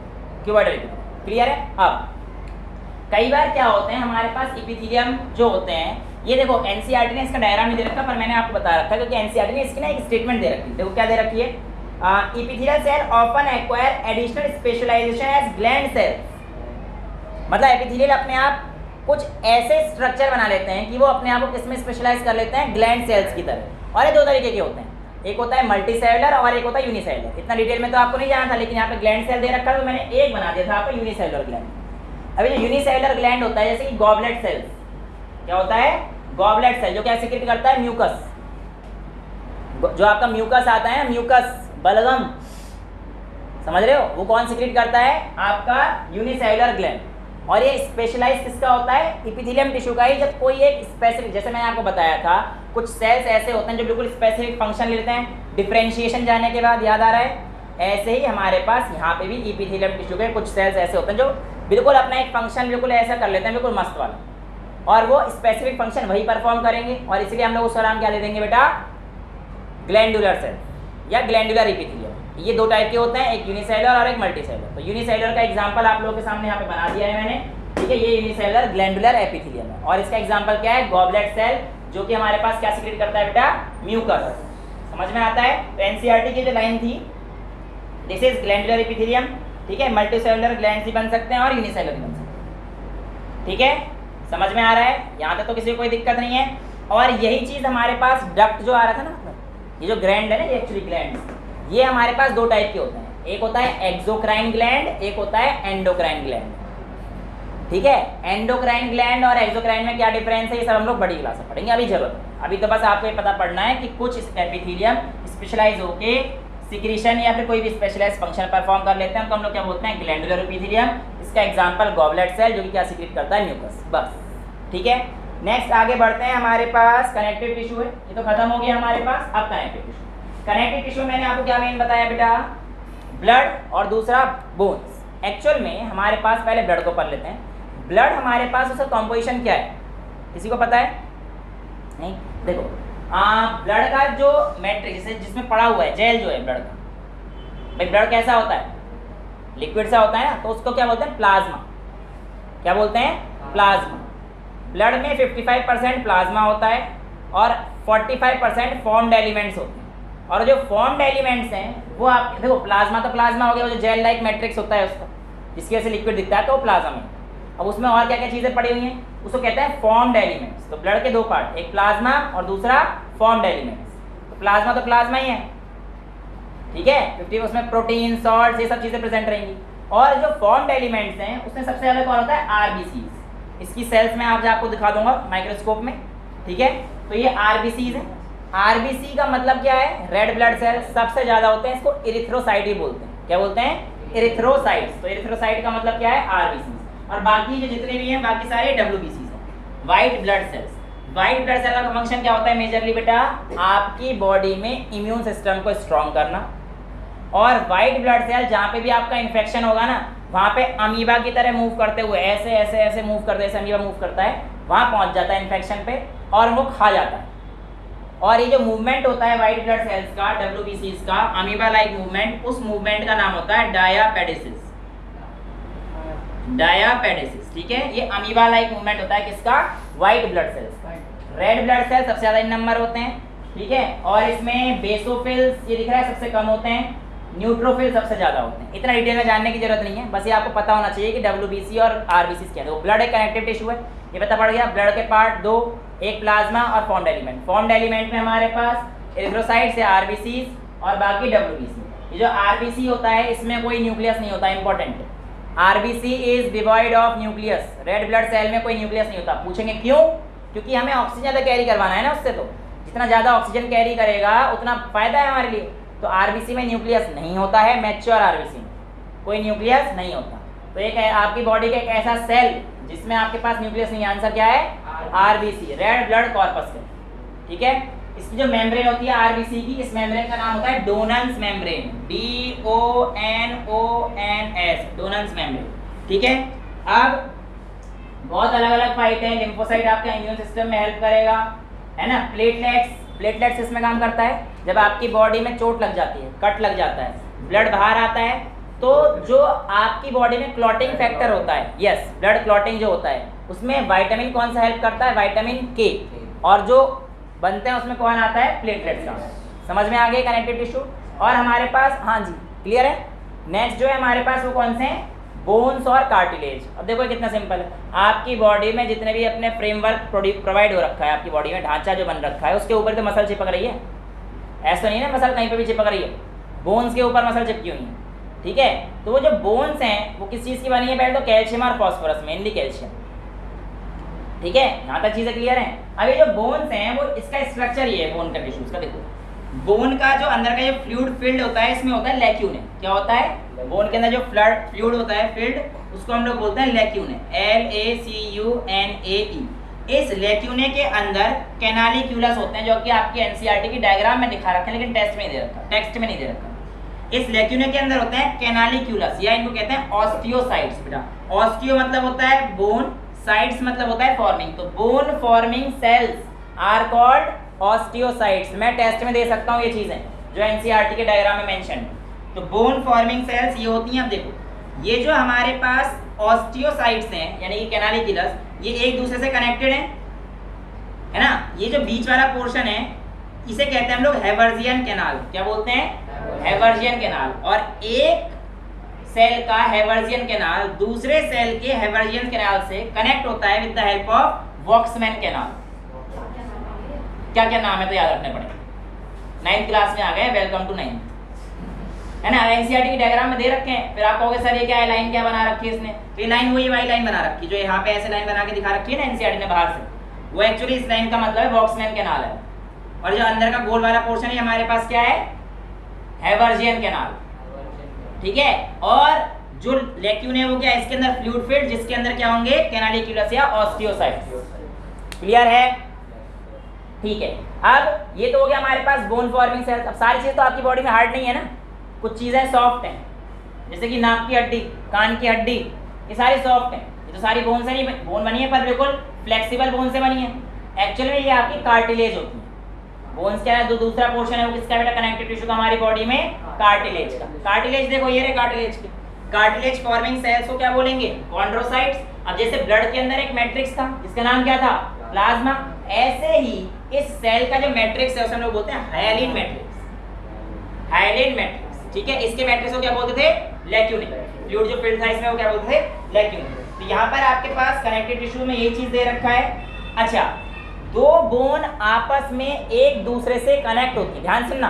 क्यूबॉइडल एपिथेलियम। क्लियर है? अब कई बार क्या होते हैं हमारे पास एपिथेलियम जो होते हैं, ये देखो एनसीईआरटी ने इसका डायग्राम नहीं दे रखा, पर मैंने आपको बता रखा है क्योंकि एनसीईआरटी ने इसकी ना एक स्टेटमेंट दे रखी है। देखो क्या दे रखी है, epithelial cell often acquire additional specialization as gland cells. मतलब एपिथेलियल अपने आप कुछ ऐसे स्ट्रक्चर बना लेते हैं कि वो अपने आप को किसमें स्पेशलाइज कर लेते हैं? ग्लैंड सेल्स की तरह। और ये 2 तरीके के होते हैं, एक होता है मल्टी सेलुलर और एक होता है यूनिसेलुलर। इतना डिटेल में तो आपको नहीं जाना था, लेकिन यहाँ पे ग्लैंड सेल दे रखा है तो मैंने एक बना दिया था आपको यूनिसेलुलर ग्लैंड। अभी जो यूनिसेलुलर ग्लैंड होता है, जैसे कि गॉबलेट सेल्स, क्या होता है? गॉबलेट सेल, जो क्या सीक्रेट करता है? म्यूकस। जो आपका म्यूकस आता है, म्यूकस बलगम, समझ रहे हो? वो कौन सीक्रेट करता है? आपका यूनिसेलुलर ग्लैंड। और ये स्पेशलाइज किसका होता है? एपिथेलियम टिश्यू का ही। जब कोई एक स्पेसिफिक, जैसे मैंने आपको बताया था, कुछ सेल्स ऐसे होते हैं जो बिल्कुल स्पेसिफिक फंक्शन लेते हैं, डिफरेंशिएशन जाने के बाद याद आ रहा है, ऐसे ही हमारे पास यहाँ पे भी एपिथेलियम टिश्यू के कुछ सेल्स ऐसे होते हैं जो बिल्कुल अपना एक फंक्शन बिल्कुल ऐसा कर लेते हैं, बिल्कुल मस्त वाला, और वो स्पेसिफिक फंक्शन वही परफॉर्म करेंगे, और इसलिए हम लोग उसका नाम क्या दे देंगे बेटा? ग्लैंडुलर सेल या ग्लैंडुलर एपिथेलियम। ये 2 टाइप के होते हैं, एक यूनिसेलुलर और एक मल्टीसेलुलर। तो यूनिसेलुलर का एग्जांपल आप लोगों के सामने यहाँ पे बना दिया है मैंने, ठीक है? ये यूनिसेलुलर ग्लैंडुलर एपिथेलियम है, और इसका एग्जांपल क्या है? गॉबलेट सेल, जो कि हमारे पास क्या सीक्रेट करता है बेटा? म्यूकस। समझ में आता है? तो एनसीईआरटी की जो लाइन थी, दिस इज ग्लैंडुलर एपिथेलियम, ठीक है? मल्टीसेलुलर ग्लैंड्स भी बन सकते हैं और यूनिसेलुलर भी बन सकते हैं, ठीक है? समझ में आ रहा है? यहाँ तक तो किसी को कोई दिक्कत नहीं है। और यही चीज़ हमारे पास डक्ट जो आ रहा था ना, मतलब ये जो ग्लैंड है ना, ये एक्चुअली ग्लैंड, ये हमारे पास 2 टाइप के होते हैं, एक होता है एक्सोक्राइन ग्लैंड, एक होता है एंडोक्राइन ग्लैंड, ठीक है? एंडोक्राइन ग्लैंड और एक्सोक्राइन में क्या डिफरेंस है, ये सब हम लोग बड़ी क्लास में पढ़ेंगे, अभी जरूरत है। अभी तो बस आपको ये पता पड़ना है कि कुछ एपिथेलियम स्पेशलाइज होके सिक्रीशन या फिर कोई भी स्पेशलाइज फंक्शन परफॉर्म कर लेते हैं, तो हम लोग क्या बोलते हैं? Glandular epithelium. इसका एग्जांपल गॉबलेट सेल, जो कि क्या सीक्रेट करता है? म्यूकस। बस, ठीक है? नेक्स्ट आगे बढ़ते हैं। हमारे पास कनेक्टिव टिश्यू है, ये तो खत्म हो गया हमारे पास। अब कनेक्टिव टिश्यू, कनेक्टिव टिश्यू मैंने आपको क्या मेन बताया बेटा? ब्लड और दूसरा बोन्स। एक्चुअल में हमारे पास, पहले ब्लड को पढ़ लेते हैं। ब्लड हमारे पास उसका कॉम्पोजिशन क्या है, किसी को पता है? नहीं? देखो ब्लड का जो मैट्रिक्स जिसमें पड़ा हुआ है, जेल जो है ब्लड का, भाई ब्लड कैसा होता है? लिक्विड सा होता है ना, तो उसको क्या बोलते हैं, प्लाज्मा। क्या बोलते हैं, प्लाज्मा। ब्लड में 55% प्लाज्मा होता है और 45% फॉर्म्ड एलिमेंट्स होते हैं। और जो फॉर्म्ड एलिमेंट्स हैं वो आप देखो, प्लाज्मा तो प्लाज्मा हो गया, वो जो जेल लाइक मैट्रिक्स होता है उसका, जिसकी वजह से लिक्विड दिखता है, तो प्लाज्मा में। अब उसमें और क्या क्या चीज़ें पड़ी हुई हैं, उसको कहते हैं फॉर्म्ड एलिमेंट्स। तो ब्लड के दो पार्ट, एक प्लाज्मा और दूसरा फॉर्म्ड एलिमेंट्स। तो प्लाज्मा ही है, ठीक है, 50 उसमें प्रोटीन, सॉल्ट, ये सब चीज़ें प्रेजेंट रहेंगी। और जो फॉर्म्ड एलिमेंट्स हैं उसमें सबसे ज़्यादा कौन होता है, आरबीसीज। इसकी सेल्स में आप आपको दिखा दूंगा माइक्रोस्कोप में, ठीक है। तो ये आरबीसीज हैं। आरबीसी का मतलब क्या है, रेड ब्लड सेल सबसे ज़्यादा होते हैं, इसको इरिथ्रोसाइट ही बोलते हैं। क्या बोलते हैं, इरिथ्रोसाइट्स। तो इरिथ्रोसाइट का मतलब क्या है, आरबीसी। और बाकी जो जितने भी हैं बाकी सारे डब्ल्यूबीसीज हैं, white blood cells. White blood cell का फंक्शन क्या होता है मेजरली बेटा, आपकी बॉडी में इम्यून सिस्टम को स्ट्रॉन्ग करना। और वाइट ब्लड सेल जहाँ पे भी आपका इन्फेक्शन होगा ना, वहाँ पे अमीबा की तरह मूव करते हुए ऐसे ऐसे ऐसे मूव करते, ऐसे अमीबा मूव करता है, वहाँ पहुँच जाता है इन्फेक्शन पे और वो खा जाता है। और ये जो मूवमेंट होता है वाइट ब्लड सेल्स का, डब्ल्यूबीसीज का, अमीबा लाइक मूवमेंट, उस मूवमेंट का नाम होता है डायापेडेसिस। डायापेडेसिस, ठीक है। ये अमीबा लाइक मूवमेंट होता है किसका, वाइट ब्लड सेल्स का। रेड ब्लड सेल सबसे ज़्यादा इन नंबर होते हैं, ठीक है। और इसमें बेसोफिल्स ये दिख रहा है सबसे कम होते हैं, न्यूट्रोफिल सबसे ज़्यादा होते हैं। इतना डिटेल में जानने की जरूरत नहीं है, बस ये आपको पता होना चाहिए कि डब्ल्यूबीसी और आरबीसी क्या है। तो ब्लड एक कनेक्टिव टिश्यू है, ये पता पड़ गया। ब्लड के पार्ट दो, एक प्लाज्मा और फॉर्म्ड एलिमेंट। फॉर्म्ड एलिमेंट में हमारे पास एरिथ्रोसाइट्स या आरबीसीज और बाकी डब्ल्यूबीसी। ये जो आरबीसी होता है इसमें कोई न्यूक्लियस नहीं होता, important. RBC is devoid of nucleus. Red blood cell में कोई न्यूक्लियस नहीं होता। पूछेंगे क्यों, क्योंकि हमें ऑक्सीजन ज़्यादा कैरी करवाना है ना उससे, तो जितना ज़्यादा ऑक्सीजन कैरी करेगा उतना फ़ायदा है हमारे लिए। तो आरबीसी में न्यूक्लियस नहीं होता है, मैच्योर आरबीसी में कोई न्यूक्लियस नहीं होता। तो एक आपकी बॉडी का एक ऐसा सेल जिसमें आपके पास न्यूक्लियस नहीं, आंसर क्या है, आरबीसी, रेड ब्लड कॉर्पस का, ठीक है। इसकी जो मेम्ब्रेन होती है आरबीसी की, इस मेम्ब्रेन का नाम होता है डोनन्स मेम्ब्रेन, DONONS, डोनन्स मेम्ब्रेन, ठीक है। अब बहुत अलग अलग फाइट है। लिम्फोसाइट आपका इम्यून सिस्टम में हेल्प करेगा, है ना। प्लेटलेट्स इसमें काम करता है, जब आपकी बॉडी में चोट लग जाती है, कट लग जाता है, ब्लड बाहर आता है, तो जो आपकी बॉडी में क्लॉटिंग फैक्टर होता है, यस, ब्लड क्लॉटिंग जो होता है, उसमें विटामिन कौन सा हेल्प करता है, विटामिन के। और जो बनते हैं उसमें कौन आता है, प्लेटलेट्स का। समझ में आ गए कनेक्टिव टिश्यू। और हमारे पास, हाँ जी क्लियर है। नेक्स्ट जो है हमारे पास वो कौन से हैं, बोन्स और कार्टिलेज। अब देखो कितना सिंपल है, आपकी बॉडी में जितने भी अपने फ्रेमवर्क प्रोवाइड हो रखा है, आपकी बॉडी में ढांचा जो बन रखा है, उसके ऊपर तो मसल चिपक रही है, ऐसा नहीं है ना मसल कहीं पे भी चिपक रही है, बोन्स के ऊपर मसल चिपकी हुई है, ठीक है। तो वो जो बोन्स हैं वो किस चीज़ की बनी है, पहले तो कैल्शियम और फॉस्फोरस, मेनली कैल्शियम, ठीक है। यहाँ तक चीज़ें क्लियर हैं। अब ये जो बोन्स हैं वो इसका स्ट्रक्चर ये है, बोन का टिश्यूज का। देखो बोन का जो अंदर का जो फ्लूइड फील्ड होता है, इसमें होता है लैक्यूने। क्या होता है, बोन के अंदर जो फ्लूइड होता है फील्ड, उसको हम लोग बोलते हैं लैक्यूने, LACUNAE। इस लैक्यूने के अंदर कैनालिक्यूलस होते हैं, जो कि आपकी एनसीईआरटी की डायग्राम में दिखा रखे हैं, लेकिन टेक्स्ट में नहीं दे रखा। इस लैक्यूने के अंदर होते हैं कैनालिक्यूलस, या इनको कहते हैं ऑस्टियोसाइट्स। बेटा ऑस्टियो मतलब होता है बोन, साइट्स मतलब होता है फॉर्मिंग। तो bone forming cells are called osteocytes. मैं टेस्ट में दे सकता हूँ ये चीज़ें जो एनसीईआरटी के डायग्राम में मेंशन। तो बोन फॉर्मिंग सेल्स ये होती हैं। अब देखो ये जो हमारे पास ऑस्टियोसाइट्स हैं यानी कि कैनालिक्यूलस, ये एक दूसरे से कनेक्टेड हैं, है ना। ये जो बीच वाला पोर्शन है इसे कहते हैं हम लोग हैवर्जियन कैनाल। क्या बोलते हैं, हैवर्जियन कैनाल। और एक सेल का हैवर्जियन कैनाल दूसरे सेल के हैवर्जियन कैनाल से कनेक्ट होता है with the help of Voxman canal. क्या क्या नाम है तो याद रखने पड़ेंगे, 9th क्लास में आ गए, वेलकम टू 9th, है ना। एनसीईआरटी की डायग्राम में दे रखे हैं, फिर आप कहोगे सर ये क्या है, लाइन क्या बना रखी है इसने। तो ये लाइन वही वाली लाइन बना रखी जो यहाँ पे ऐसे लाइन बना के दिखा रखी है ना एनसीईआरटी ने बाहर से, वो एक्चुअली इस लाइन का मतलब है वॉक्समैन कैनाल है। और जो अंदर का गोल वाला पोर्शन है हमारे पास क्या है, हैवर्जियन कैनाल, ठीक है। और जो लैक्यून है वो क्या है, इसके अंदर फ्लूइड फील्ड, जिसके अंदर क्या होंगे, कैनालिक्यूलस या ऑस्टियोसाइट्स। क्लियर है, ठीक है। अब ये तो हो गया हमारे पास बोन फॉर्मिंग सेल्स। अब सारी चीज़ तो आपकी बॉडी में हार्ड नहीं है ना, कुछ चीज़ें सॉफ्ट हैं, जैसे कि नाक की हड्डी, कान की हड्डी, ये सारी सॉफ्ट हैं। ये तो सारी बोन से नहीं बोन बनी है, पर बिल्कुल फ्लेक्सिबल बोन से बनी है। एक्चुअल में ये आपकी कार्टिलेज होती है। बोन्स क्या है, जो दूसरा पोर्शन है वो किसका बेटा, कनेक्टिव टिश्यू का हमारी बॉडी में, कार्टिलेज का। कार्टिलेज देखो ये रहे कार्टिलेज की। कार्टिलेज फॉर्मिंग सेल्स को क्या बोलेंगे? कॉन्ड्रोसाइट्स। अब जैसे ब्लड के अंदर एक मैट्रिक्स था जिसका नाम क्या था? प्लाज्मा। ऐसे ही इस सेल का जो मैट्रिक्स है उसे हम लोग बोलते हैं हाइलिन मैट्रिक्स। हाइलिन मैट्रिक्स, ठीक है। इसके मैट्रिक्स को क्या बोलते थे? लैक्यूने। फ्लूइड जो फिल्ड था इसमें वो क्या बोलते थे? लैक्यूने। तो यहाँ पर आपके पास कनेक्टिव टिश्यू में ये चीज दे रखा है। अच्छा, दो बोन आपस में एक दूसरे से कनेक्ट होती है, ध्यान सुनना,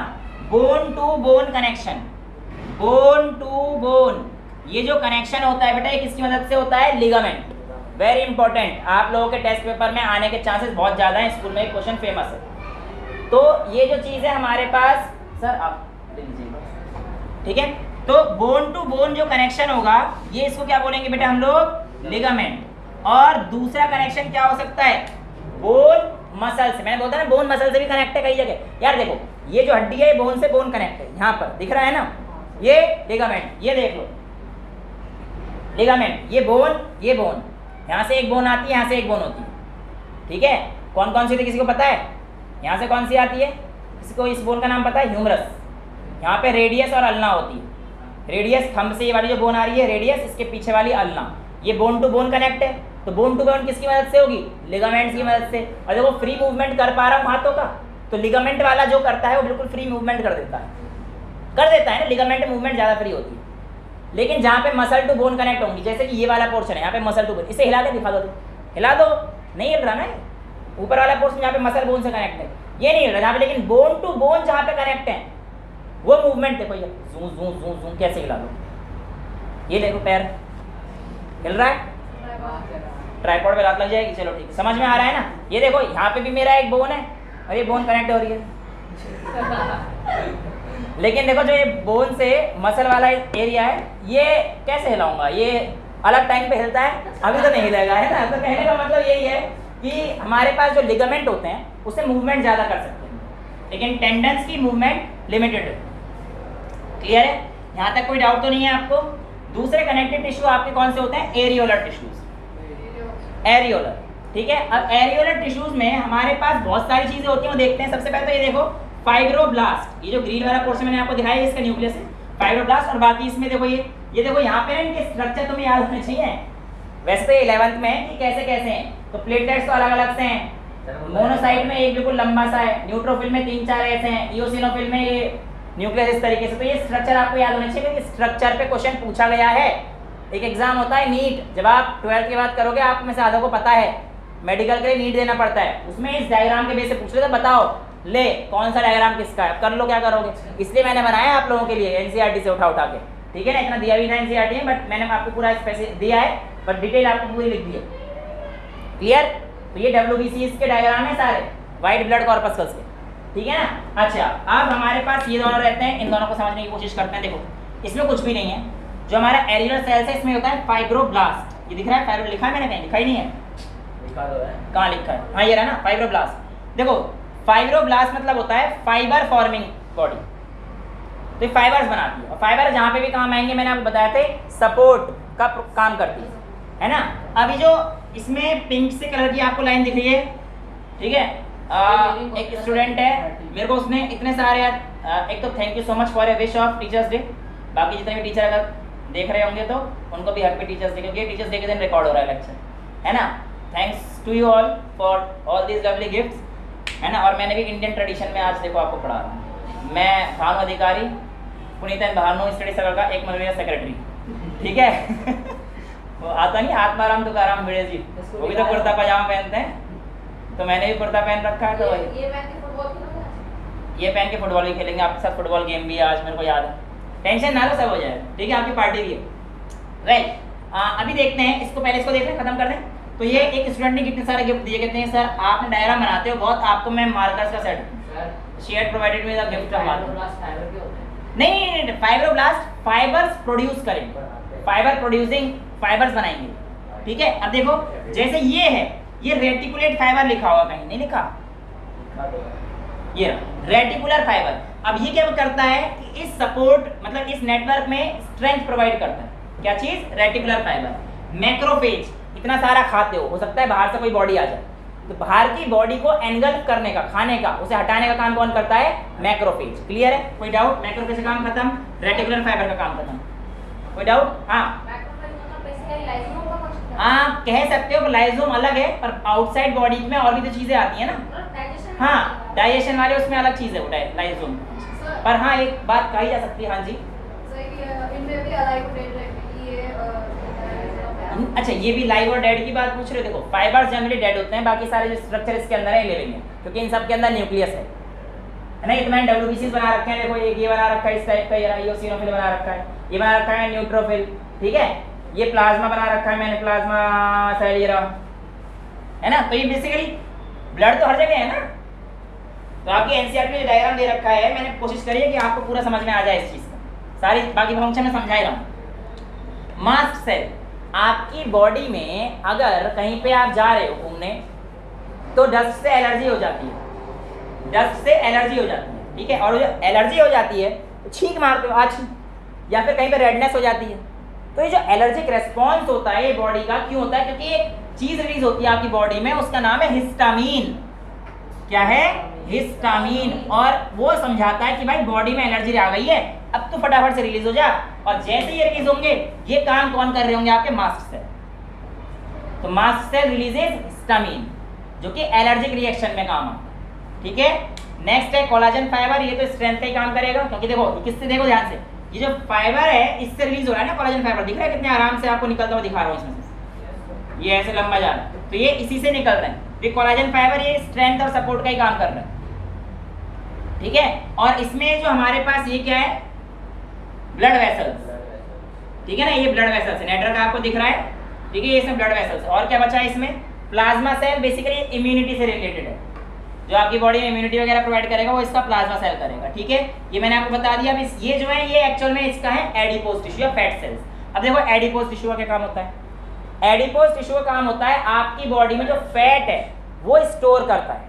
bone to bone connection. Bone to bone ये जो कनेक्शन होता है बेटा ये किसकी मदद से होता है? लिगामेंट। वेरी इंपॉर्टेंट, आप लोगों के टेस्ट पेपर में आने के चांसेस बहुत ज़्यादा हैं, स्कूल में एक क्वेश्चन फेमस है। तो ये जो चीज़ है हमारे पास, सर आप ले लीजिए, ठीक है। तो बोन टू बोन जो कनेक्शन होगा ये इसको क्या बोलेंगे बेटा हम लोग? लिगामेंट। और दूसरा कनेक्शन क्या हो सकता है? बोन मसल से। मैंने बोलता ना बोन मसल से भी कनेक्ट है कई जगह। यार देखो ये जो हड्डी है बोन से बोन कनेक्ट है, यहाँ पर दिख रहा है ना, ये लिगामेंट, ये देख लो लिगामेंट, ये बोन, यहाँ से एक बोन आती है, यहाँ से एक बोन होती है, ठीक है। कौन कौन सी थी किसी को पता है? यहाँ से कौन सी आती है? किसी को इस बोन का नाम पता है? ह्यूमरस। यहाँ पे रेडियस और अल्ना होती है। रेडियस थंब से ये वाली जो बोन आ रही है रेडियस, इसके पीछे वाली अल्ना, ये बोन टू बोन कनेक्ट है। तो बोन टू बोन किसकी मदद से होगी? लिगामेंट्स की मदद से। और जब वो फ्री मूवमेंट कर पा रहा हूँ हाथों का, तो लिगामेंट वाला जो करता है वो बिल्कुल फ्री मूवमेंट कर देता है ना, लिगामेंट मूवमेंट ज़्यादा फ्री होती है। लेकिन जहाँ पे मसल टू बोन कनेक्ट होंगी, जैसे कि ये वाला पोर्शन है यहाँ पे मसल टू बोन, इसे हिला के दिखा दो, हिला दो, नहीं हिल रहा ना, ऊपर वाला पोर्शन जहाँ पे मसल बोन से कनेक्ट है ये नहीं हिल रहा, जहाँ पे लेकिन बोन टू बोन जहाँ पे कनेक्ट है वो मूवमेंट देखो, ये जूं जूं जूं जूं कैसे हिला दो, ये देखो पैर हिल रहा है, ट्राइपॉड पे लात लग जाएगी। चलो ठीक है, समझ में आ रहा है ना। ये देखो यहाँ पे भी मेरा एक बोन है और ये बोन कनेक्ट हो रही है लेकिन देखो जो ये बोन से मसल वाला एरिया है ये कैसे हिलाऊंगा? ये अलग टाइम पे हिलता है, अभी तो नहीं हिलेगा, है ना। तो कहने का मतलब यही है कि हमारे पास जो लिगामेंट होते हैं उससे मूवमेंट ज़्यादा कर सकते हैं, लेकिन टेंडन्स की मूवमेंट लिमिटेड है। क्लियर है? यहाँ तक कोई डाउट तो नहीं है आपको? दूसरे कनेक्टिव टिश्यू आपके कौन से होते हैं? एरियोलर टिश्यूज, एरियोलर, ठीक है। अब एरियोलर टिश्यूज में हमारे पास बहुत सारी चीज़ें होती हैं, वो देखते हैं। सबसे पहले तो ये देखो फाइब्रोब्लास्ट, ये जो ग्रीन वाला पोर्शन मैंने आपको दिखाया है इसका न्यूक्लियस है फाइब्रोब्लास्ट। और बाकी इसमें देखो ये देखो यहाँ पे इनके स्ट्रक्चर तुम्हें याद होने चाहिए। वैसे तो 11th में है कि कैसे कैसे हैं, तो प्लेटलेट्स तो अलग अलग से हैं। मोनोसाइट में एक बिल्कुल लंबा सा है, न्यूट्रोफिल में 3-4 ऐसे हैं, इओसिनोफिल में ये न्यूक्लियस इस तरीके से। तो ये स्ट्रक्चर आपको याद होने चाहिए क्योंकि स्ट्रक्चर पे क्वेश्चन पूछा गया है। एक एग्जाम होता है नीट, जब आप 12th के बाद करोगे, आप में से आधा को पता है मेडिकल के लिए नीट देना पड़ता है, उसमें इस डायग्राम के बेस से पूछ रहे थे बताओ ले कौन सा डायग्राम किसका है, कर लो क्या करोगे। इसलिए मैंने बनाया आप लोगों के लिए एनसीईआरटी से उठा के, ठीक है ना। इतना दिया भी था एनसीईआरटी में, बट मैंने आपको पूरा स्पेसिफिक दिया है, बट डिटेल आपको पूरी लिख दी है। क्लियर? तो ये WBCs के डायग्राम है सारे, वाइट ब्लड कॉर्पस्कल्स के, ठीक है ना। अच्छा, अब हमारे पास ये दोनों रहते हैं, इन दोनों को समझने की कोशिश करते हैं। देखो इसमें कुछ भी नहीं है, जो हमारा एरियोलर सेल्स है इसमें होता है फाइब्रोब्लास्ट। ये दिख रहा है फाइब्रो, लिखा है मैंने कहीं? लिखा ही नहीं है, कहाँ लिखा है? हाँ ये रहा ना फाइब्रोब्लास्ट। देखो फाइब्रोब्लास्ट मतलब होता है फाइबर फॉर्मिंग बॉडी, तो ये फाइबर्स बनाती है। और फाइबर जहाँ पे भी काम आएंगे मैंने आपको बताया थे सपोर्ट का काम करती है ना। अभी जो इसमें पिंक से कलर की आपको लाइन दिख रही है, ठीक है, एक स्टूडेंट है, मेरे को उसने इतने सारे एक तो thank you so much for a wish of teachers day. बाकी जितने भी टीचर अगर देख रहे होंगे तो उनको भी हैप्पी टीचर्स डे, क्योंकि टीचर्स डे के दिन रिकॉर्ड हो रहा है लेक्चर, है ना। Thanks to you all for all these lovely gifts, है ना। और मैंने भी इंडियन ट्रेडिशन में आज देखो आपको पढ़ा रहा हूँ। मैं भानु अधिकारी, पुनीतन भानु स्टडी सर्कल का एक मंडलीय सेक्रेटरी, ठीक है वो आता नहीं आत्माराम तुकाराम भिड़े जी, वो भी तो कुर्ता पजामा पहनते हैं, तो मैंने भी कुर्ता पहन रखा है। तो वही ये पहन के फुटबॉल भी खेलेंगे आपके साथ, फुटबॉल गेम भी है आज, मेरे को याद है। टेंशन ना लो, सब हो जाएगा, ठीक है। आपकी पार्टी भी है, राइट। अभी देखते हैं इसको, पहले इसको देख लें, खत्म कर दें। तो ये एक स्टूडेंट ने कितने सारे गिफ्ट दिए, कहते हैं सर आपने डायग्राम बनाते हो बहुत, आपको मैं मार्कर्स का set share provided with the gift. नहीं, फाइब्रोब्लास्ट फाइबर्स प्रोड्यूस करेंगे, फाइबर प्रोड्यूसिंग फाइबर्स बनाएंगे, ठीक है। अब देखो जैसे ये है, ये रेटिकुलेट फाइबर लिखा होगा कहीं, नहीं लिखा, ये रेटिकुलर फाइबर। अब ये क्या करता है कि इस सपोर्ट मतलब इस नेटवर्क में स्ट्रेंथ प्रोवाइड करता है। क्या चीज? Reticular fibre. मैक्रोफेज, इतना सारा खाते हो सकता है बाहर से कोई बॉडी आ जाए, तो बाहर की बॉडी को एनगल्फ करने का, खाने का, उसे हटाने का काम कौन करता है? मैक्रोफेज। क्लियर है? कोई डाउट? मैक्रोफेज का काम खत्म, रेटिकुलर फाइबर का काम खत्म। कोई डाउट? हाँ आप कह सकते हो लाइजोम अलग है, पर आउटसाइड बॉडी में और भी तो चीजें आती है ना। हाँ डाइजेशन वाले उसमें अलग चीज है वो लाइजोम, पर हाँ एक बात कही जा सकती है। हाँ जी अच्छा, ये भी लाइव और डेड की बात पूछ रहे हो। देखो फाइबर्स जनरली डेड होते हैं, बाकी सारे जो स्ट्रक्चर इसके अंदर है लिविंग है, क्योंकि इन सब के अंदर न्यूक्लियस है ना। ये तो मैंने डब्ल्यूबीसी बना रखे हैं, देखो ये बना रखा है इस टाइप का, ये इओसिनोफिल बना रखा है, ये बना रखा है न्यूट्रोफिल, ठीक है। ये प्लाज्मा बना रखा है मैंने, प्लाज्मा सेल ये रहा है ना। तो ये बेसिकली ब्लड तो हर जगह है ना। तो आपकी एनसीईआरटी में डायग्राम दे रखा है, मैंने कोशिश करी है कि आपको पूरा समझ में आ जाए इस चीज का, सारी बाकी फंक्शन में समझा ही रहा हूँ। मास्ट सेल आपकी बॉडी में अगर कहीं पे आप जा रहे हो घूमने तो डस्ट से एलर्जी हो जाती है, डस्ट से एलर्जी हो जाती है, ठीक है। और जो एलर्जी हो जाती है तो छींक मारते हो आज, या फिर कहीं पे रेडनेस हो जाती है। तो ये जो एलर्जिक रेस्पॉन्स होता है ये बॉडी का क्यों होता है? क्योंकि एक चीज रिलीज होती है आपकी बॉडी में, उसका नाम है हिस्टामीन। क्या है? हिस्टामीन। और वो समझाता है कि भाई बॉडी में एलर्जी आ गई है, अब तो फटाफट से रिलीज हो जा। और जैसे ये रिलीज होंगे, ये काम कौन कर रहे होंगे? आपके मास्ट सेल। तो मास्ट सेल रिलीजेस हिस्टामीन, जो कि एलर्जिक रिएक्शन में काम आता है, ठीक है। नेक्स्ट है कोलाजन फाइबर, ये तो स्ट्रेंथ का ही काम करेगा, क्योंकि देखो किससे, देखो ध्यान से, ये जो फाइबर है इससे रिलीज हो रहा है ना कोलाजन फाइबर, दिख रहा है कितने आराम से आपको निकलता हुआ दिखा रहा हूँ इसमें से, ये ऐसे लंबा जा रहा है, तो ये इसी से निकल रहे हैं। ये कोलाजन फाइबर ये स्ट्रेंथ और सपोर्ट का ही काम कर रहा है, ठीक है। और इसमें जो हमारे पास ये क्या है? ब्लड वेसल्स, ठीक है ना। ये ब्लड वेसल्स है, नेटवर्क आपको दिख रहा है, ठीक है। ये सब ब्लड वेसल्स। और क्या बचा है इसमें? प्लाज्मा सेल, बेसिकली इम्यूनिटी से रिलेटेड है, जो आपकी बॉडी में इम्यूनिटी वगैरह प्रोवाइड करेगा वो इसका प्लाज्मा सेल करेगा, ठीक है। ये मैंने आपको बता दिया। अब ये जो है ये एक्चुअल में इसका है एडिपोज टिश्यू या फैट सेल्स। अब देखो एडिपोज टिश्यू का क्या काम होता है? एडिपोज टिश्यू का काम होता है आपकी बॉडी में जो फैट है वो स्टोर करता है,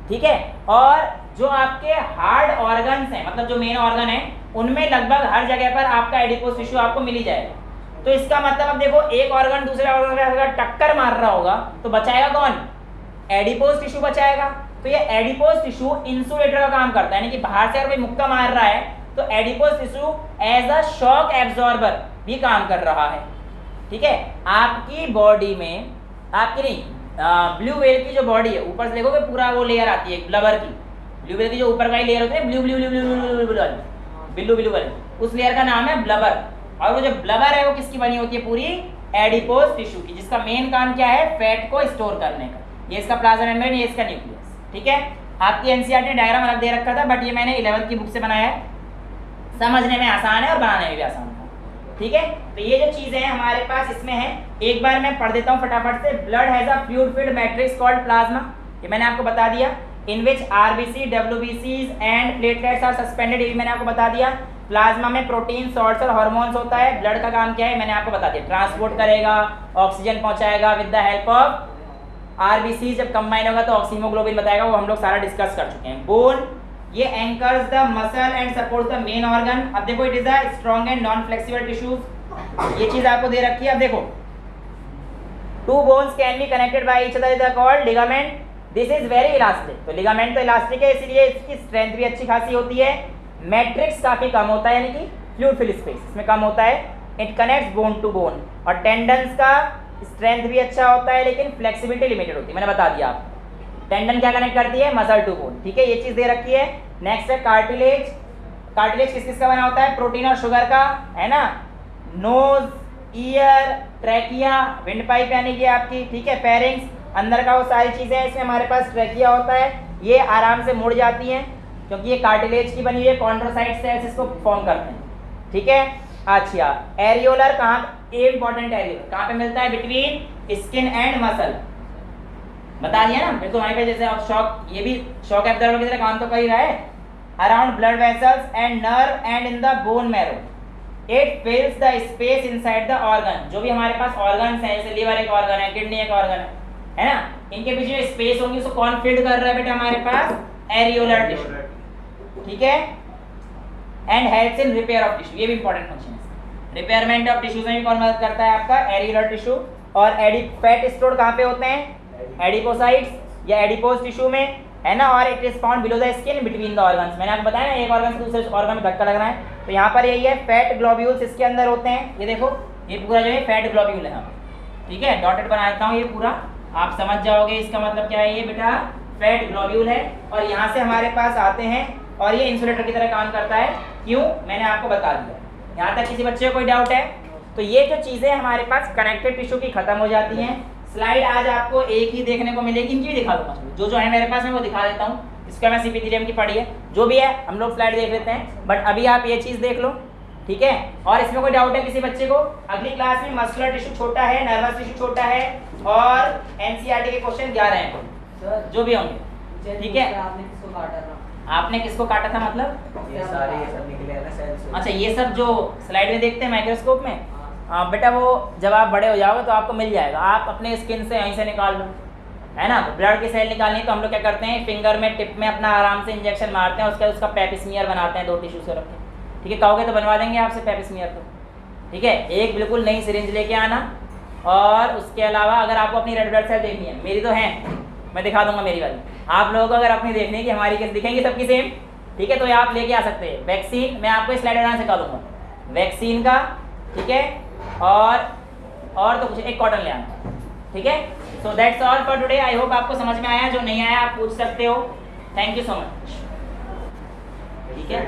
ठीक है। और जो आपके हार्ड ऑर्गन्स हैं, मतलब जो मेन ऑर्गन है, उनमें लगभग हर जगह पर आपका एडिपोज टिश्यू आपको मिल ही जाएगा। तो इसका मतलब अब देखो एक ऑर्गन दूसरे ऑर्गन में अगर टक्कर मार रहा होगा तो बचाएगा कौन? एडिपोज टिश्यू बचाएगा। तो ये एडिपोज टिश्यू इंसुलेटर का काम करता है, यानी कि बाहर से अगर कोई मुक्का मार रहा है तो adipose tissue as a shock absorber भी काम कर रहा है, ठीक है। आपकी बॉडी में, आपकी नहीं, ब्लू व्हेल की जो बॉडी है, ऊपर से देखोगे पूरा वो लेयर आती है ब्लबर की, ब्लू व्हेल की जो ऊपर का ही लेयर होता है, blue blue blue blue blue blue Billu Billu वाली, उस लेयर का नाम है ब्लबर। और वो जो ब्लबर है वो किसकी बनी होती है? पूरी एडिपोज टिश्यू की, जिसका मेन काम क्या है? फैट को स्टोर करने का। ये इसका प्लाज्मा मेम्ब्रेन, ये इसका न्यूक्लियस, ठीक है। आपकी एनसीईआरटी ने डायग्राम अलग दे रखा था, बट ये मैंने 11th की बुक से बनाया है, समझने में आसान है और बनाने में भी आसान है, ठीक है। तो ये जो चीजें हैं हमारे पास इसमें है, एक बार मैं पढ़ देता हूँ फटाफट से। Blood has a fluid filled matrix called plasma, ये मैंने आपको बता दिया। इन विच आरबीसी, डब्ल्यूबीसीज एंड प्लेटलेट्स आर सस्पेंडेड, ये मैंने आपको बता दिया। प्लाज्मा में प्रोटीन, सॉल्ट्स और हार्मोन्स होता है। ब्लड का काम क्या है? मैंने आपको बता दिया, ट्रांसपोर्ट करेगा, ऑक्सीजन पहुंचाएगा with the help of RBC. जब कंबाइन होगा तो ऑक्सीमोग्लोबिन बताएगा, वो हम लोग सारा डिस्कस कर चुके हैं। बोन, ये anchors the muscle and supports the main organ. अब देखो it is a strong and non flexible tissues, ये चीज आपको दे रखी है। अब देखो two bones can be connected by each other, is called ligament. This is very elastic, तो लिगामेंट तो इलास्टिक है, इसलिए इसकी स्ट्रेंथ भी अच्छी खासी होती है। मैट्रिक्स काफी कम होता है, यानी कि फ्लूइड फिल्ड स्पेस इसमें कम होता है। It connects bone to bone. और टेंडन्स का स्ट्रेंथ भी अच्छा होता है, लेकिन फ्लेक्सिबिलिटी लिमिटेड होती है, मैंने बता दिया आपको। टेंडन क्या कनेक्ट करती है? मसल टू बोन, ठीक है। ये चीज दे रखी है। नेक्स्ट है कार्टिलेज। कार्टिलेज किस किस का बना होता है? प्रोटीन और शुगर का, है ना। Nose, ear, trachea, wind pipe यानी कि आपकी, ठीक है, फेरिंग्स, अंदर का वो सारी चीजें हैं। इसमें हमारे पास ट्रैकिया होता है, ये आराम से मुड़ जाती हैं क्योंकि ये कार्टिलेज की बनी हुई है, कॉन्ड्रोसाइट सेल्स इसको फॉर्म करते हैं, ठीक है। अच्छा, एरियोलर कहाँ, ए इंपॉर्टेंट एरियोलर कहाँ पे मिलता है? बिटवीन स्किन एंड मसल, बता दिया ना। फिर तो हमारे पास जैसे शॉक, ये भी शॉक एब्जॉर्बर की तरह काम तो कर ही रहा है। Around blood vessels and nerve and in the bone marrow, it फिल्स the space inside the organ. जो भी हमारे पास ऑर्गन्स हैं, जैसे लीवर एक ऑर्गन है, किडनी एक ऑर्गन है ना, इनके बीच में स्पेस होंगी, उसको कौन फीड कर रहा है बेटा? हमारे पास एरियोलर टिश्यू, ठीक है। And helps in repair of tissue, ये भी इंपॉर्टेंट फंक्शन है। रिपेयरमेंट ऑफ टिश्यूज में भी कौन मदद करता है? आपका एरियोलर टिश्यू। और फैट स्टोर कहाँ पे होते हैं? एडिपोसाइट्स या एडिपोज टिश्यू में। है ना, और it is found below the skin between the organs. मैंने आपको बताया ना एक ऑर्गन से दूसरे ऑर्गन में धक्का लग रहा है, तो यहाँ पर यही है फैट ग्लोब्यूल्स इसके अंदर होते हैं। ये देखो ये पूरा जो है फैट ग्लोब्यूल है, ठीक है, डॉटेड बना देता हूँ ये पूरा, आप समझ जाओगे इसका मतलब क्या है। ये बेटा फैट ग्लोब्यूल है और यहाँ से हमारे पास आते हैं और ये इंसुलेटर की तरह काम करता है। क्यों, मैंने आपको बता दिया। यहाँ तक किसी बच्चे को कोई डाउट है? तो ये जो चीज़ें हमारे पास कनेक्टिव टिश्यू की खत्म हो जाती हैं। स्लाइड आज आपको एक ही देखने को मिलेगी, इनकी भी दिखा दूंगा, जो है मेरे पास मैं वो दिखा देता हूँ। इसका मैं सीपीथीलियम की पढ़ी है, जो भी है हम लोग स्लाइड देख लेते हैं, बट अभी आप ये चीज़ देख लो, ठीक है। और इसमें कोई डाउट है किसी बच्चे को? अगली क्लास में मस्कुलर टिश्यू छोटा है, नर्वस टिश्यू छोटा है और एनसीईआरटी के क्वेश्चन 11 हैं जो भी होंगे, ठीक है। आपने किसको काटा था? आपने किसको काटा था मतलब? ये सारे ये सब निकले हैं ना सेल्स। अच्छा, ये सब जो स्लाइड में देखते हैं माइक्रोस्कोप में, हाँ बेटा वो जब आप बड़े हो जाओगे तो आपको मिल जाएगा, आप अपने स्किन से यहीं से निकाल लो, है ना। तो ब्लड की सेल निकालनी है तो हम लोग क्या करते हैं, फिंगर में टिप में अपना आराम से इंजेक्शन मारते हैं, उसका पेप स्मीयर बनाते हैं 2 टिश्यू से रख के, ठीक है। कहोगे तो बनवा देंगे आपसे पेप स्मीयर को, ठीक है। एक बिल्कुल नई सिरिंज लेके आना, और उसके अलावा अगर आपको अपनी रेड ब्लड सेल देखनी है, मेरी तो है, मैं दिखा दूंगा मेरी वाली, आप लोगों को अगर अपनी देखनी है कि हमारी कैसे दिखेंगी सबकी सेम, ठीक है, तो ये आप लेके आ सकते हैं। वैक्सीन मैं आपको स्लाइड बनाना सिखा दूंगा, वैक्सीन का, ठीक है, और तो कुछ एक कॉटन ले आना, ठीक है। So that's all for today. I hope आपको समझ में आया, जो नहीं आया आप पूछ सकते हो। थैंक यू सो मच, ठीक है।